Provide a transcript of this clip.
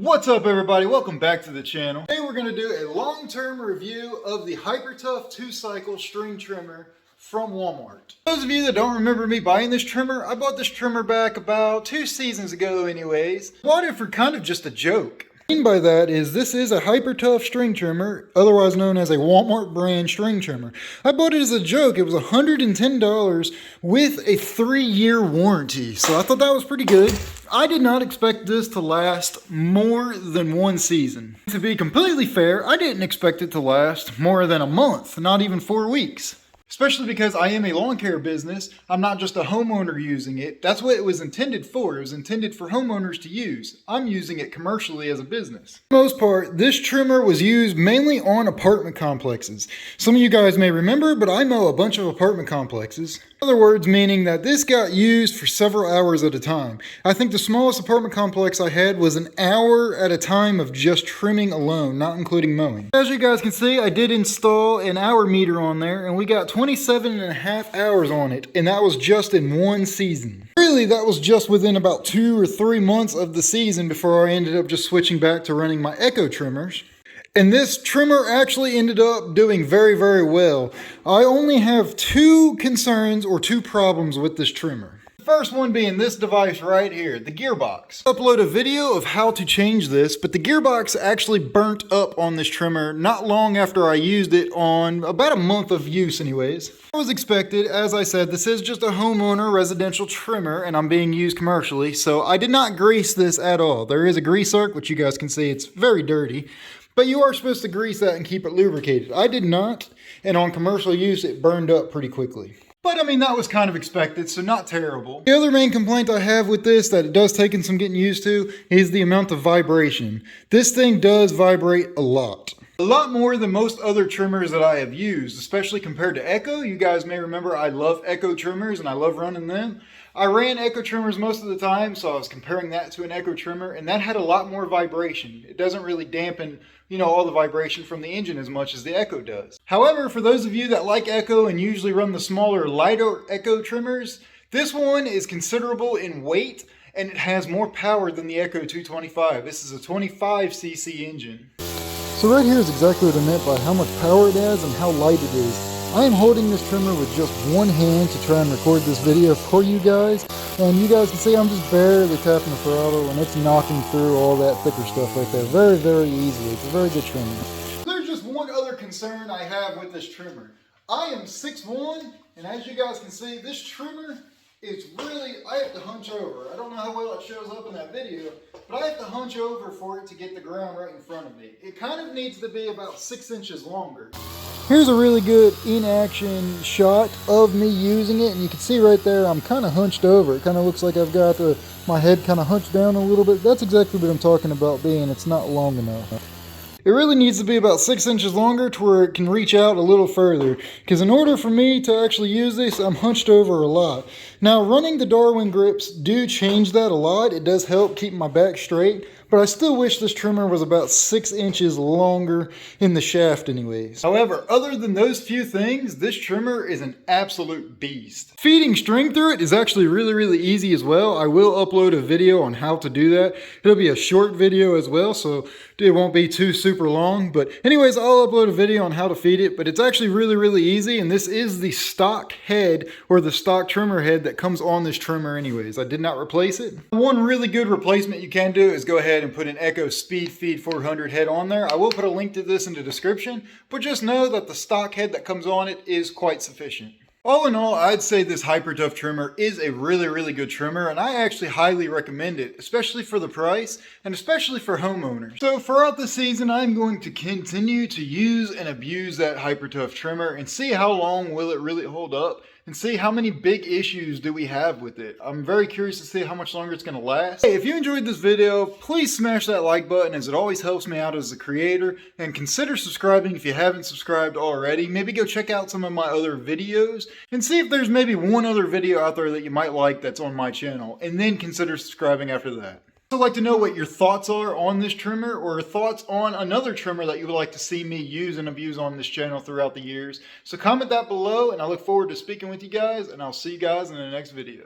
What's up everybody, welcome back to the channel. Today we're going to do a long-term review of the Hyper Tough 2-cycle string trimmer from Walmart. For those of you that don't remember me buying this trimmer, I bought this trimmer back about 2 seasons ago anyways. Bought it for kind of just a joke. What I mean by that is this is a Hyper Tough string trimmer, otherwise known as a Walmart brand string trimmer. I bought it as a joke. It was $110 with a 3-year warranty, so I thought that was pretty good. I did not expect this to last more than 1 season. To be completely fair, I didn't expect it to last more than a month, not even 4 weeks. Especially because I am a lawn care business, I'm not just a homeowner using it. That's what it was intended for. It was intended for homeowners to use. I'm using it commercially as a business. For the most part, this trimmer was used mainly on apartment complexes. Some of you guys may remember, but I mow a bunch of apartment complexes. In other words, meaning that this got used for several hours at a time. I think the smallest apartment complex I had was an hour at a time of just trimming alone, not including mowing. As you guys can see, I did install an hour meter on there, and we got 27.5 hours on it, and that was just in 1 season. Really, that was just within about 2 or 3 months of the season before I ended up just switching back to running my Echo trimmers. And this trimmer actually ended up doing very, very well. I only have 2 concerns or 2 problems with this trimmer. The first one being this device right here, the gearbox. I upload a video of how to change this, but the gearbox actually burnt up on this trimmer not long after I used it on about a month of use anyways. I was expected, as I said, this is just a homeowner residential trimmer and I'm being used commercially, so I did not grease this at all. There is a grease arc, which you guys can see, it's very dirty. But you are supposed to grease that and keep it lubricated. I did not, and on commercial use, it burned up pretty quickly. But I mean, that was kind of expected, so not terrible. The other main complaint I have with this that it does take some getting used to is the amount of vibration. This thing does vibrate a lot. A lot more than most other trimmers that I have used, especially compared to Echo. You guys may remember I love Echo trimmers and I love running them. I ran Echo trimmers most of the time, so I was comparing that to an Echo trimmer, and that had a lot more vibration. It doesn't really dampen, all the vibration from the engine as much as the Echo does. However, for those of you that like Echo and usually run the smaller, lighter Echo trimmers, this one is considerable in weight, and it has more power than the Echo 225. This is a 25cc engine. So right here is exactly what I meant by how much power it has and how light it is. I am holding this trimmer with just one hand to try and record this video for you guys. And you guys can see I'm just barely tapping the throttle and it's knocking through all that thicker stuff right there. Very, very easily. It's a very good trimmer. There's just one other concern I have with this trimmer. I am 6'1", and as you guys can see, this trimmer is really, I have to hunch over. I don't know how well it shows up in that video, but I have to hunch over for it to get the ground right in front of me. It kind of needs to be about 6 inches longer. Here's a really good in-action shot of me using it, and you can see right there I'm kind of hunched over. It kind of looks like I've got my head kind of hunched down a little bit. That's exactly what I'm talking about being it's not long enough. It really needs to be about 6 inches longer to where it can reach out a little further. Because in order for me to actually use this, I'm hunched over a lot. Now, running the Darwin grips do change that a lot. It does help keep my back straight. But I still wish this trimmer was about 6 inches longer in the shaft anyways. However, other than those few things, this trimmer is an absolute beast. Feeding string through it is actually really, really easy as well. I will upload a video on how to do that. It'll be a short video as well, so it won't be too super long. But anyways, I'll upload a video on how to feed it, but it's actually really, really easy. And this is the stock head or the stock trimmer head that comes on this trimmer anyways. I did not replace it. One really good replacement you can do is go ahead and put an Echo Speed Feed 400 head on there. I will put a link to this in the description, but just know that the stock head that comes on it is quite sufficient. All in all, I'd say this Hyper Tough trimmer is a really, really good trimmer, and I actually highly recommend it, especially for the price and especially for homeowners. So throughout the season, I'm going to continue to use and abuse that Hyper Tough trimmer and see how long will it really hold up and see how many big issues do we have with it. I'm very curious to see how much longer it's going to last. Hey, if you enjoyed this video, please smash that like button as it always helps me out as a creator, and consider subscribing if you haven't subscribed already. Maybe go check out some of my other videos and see if there's maybe one other video out there that you might like that's on my channel, and then consider subscribing after that. I'd like to know what your thoughts are on this trimmer, or thoughts on another trimmer that you would like to see me use and abuse on this channel throughout the years. So comment that below, and I look forward to speaking with you guys, and I'll see you guys in the next video.